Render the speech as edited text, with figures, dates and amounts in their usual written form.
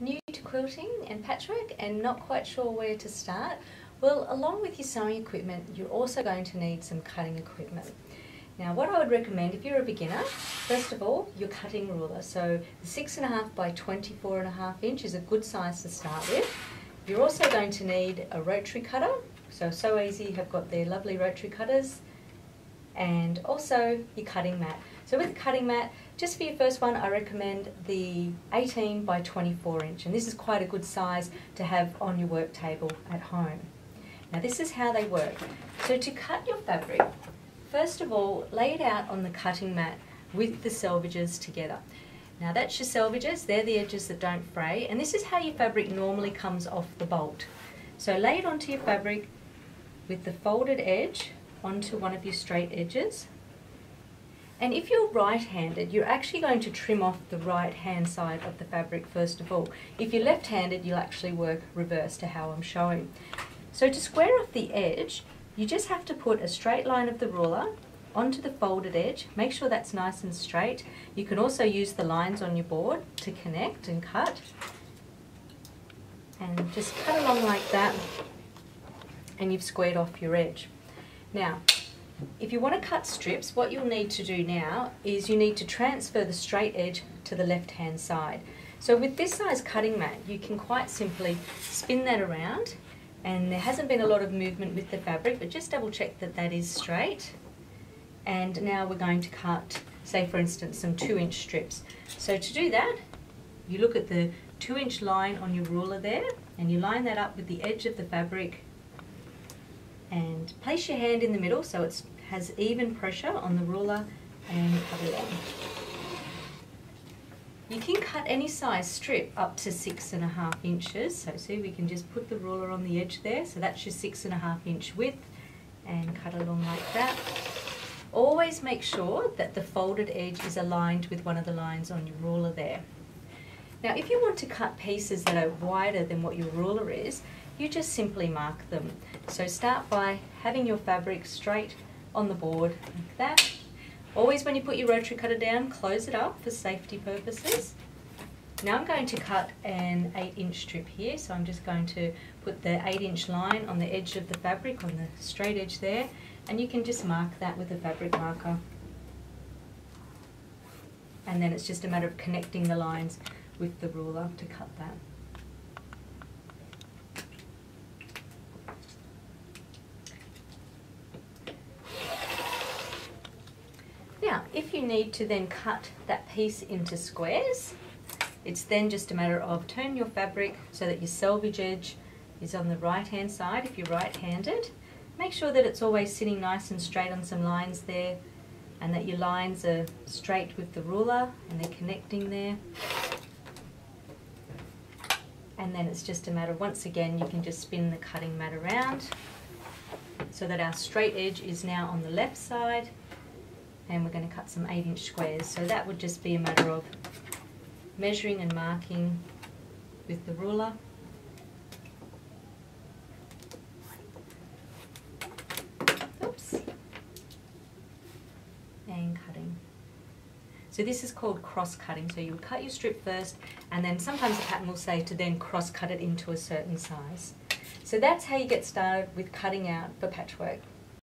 New to quilting and patchwork and not quite sure where to start? Well, along with your sewing equipment, you're also going to need some cutting equipment. Now, what I would recommend if you're a beginner, first of all, your cutting ruler. So the 6.5 by 24.5 inch is a good size to start with. You're also going to need a rotary cutter. So easy, have got their lovely rotary cutters, and also your cutting mat. So with the cutting mat, just for your first one, I recommend the 18 by 24 inch, and this is quite a good size to have on your work table at home. Now this is how they work. So to cut your fabric, first of all, lay it out on the cutting mat with the selvages together. Now that's your selvages, they're the edges that don't fray, and this is how your fabric normally comes off the bolt. So lay it onto your fabric with the folded edge onto one of your straight edges. And if you're right-handed, you're actually going to trim off the right-hand side of the fabric first of all. If you're left-handed, you'll actually work reverse to how I'm showing. So to square off the edge, you just have to put a straight line of the ruler onto the folded edge. Make sure that's nice and straight. You can also use the lines on your board to connect and cut. And just cut along like that, and you've squared off your edge. Now, if you want to cut strips, what you'll need to do now is you need to transfer the straight edge to the left-hand side. So with this size cutting mat, you can quite simply spin that around, and there hasn't been a lot of movement with the fabric, but just double check that that is straight. And now we're going to cut, say for instance, some 2-inch strips. So to do that, you look at the 2-inch line on your ruler there, and you line that up with the edge of the fabric, and place your hand in the middle so it has even pressure on the ruler, and cut along. You can cut any size strip up to 6.5 inches. So see, we can just put the ruler on the edge there, so that's your 6.5 inch width, and cut along like that. Always make sure that the folded edge is aligned with one of the lines on your ruler there. Now if you want to cut pieces that are wider than what your ruler is, you just simply mark them. So start by having your fabric straight on the board like that. Always when you put your rotary cutter down, close it up for safety purposes. Now I'm going to cut an 8-inch strip here, so I'm just going to put the 8-inch line on the edge of the fabric, on the straight edge there, and you can just mark that with a fabric marker. And then it's just a matter of connecting the lines with the ruler to cut that. Now, if you need to then cut that piece into squares, it's then just a matter of turn your fabric so that your selvage edge is on the right-hand side if you're right-handed. Make sure that it's always sitting nice and straight on some lines there, and that your lines are straight with the ruler and they're connecting there. And then it's just a matter, once again, you can just spin the cutting mat around so that our straight edge is now on the left side, and we're going to cut some 8-inch squares. So that would just be a matter of measuring and marking with the ruler. Oops. And cutting. So this is called cross cutting. So you would cut your strip first, and then sometimes the pattern will say to then cross cut it into a certain size. So that's how you get started with cutting out for patchwork.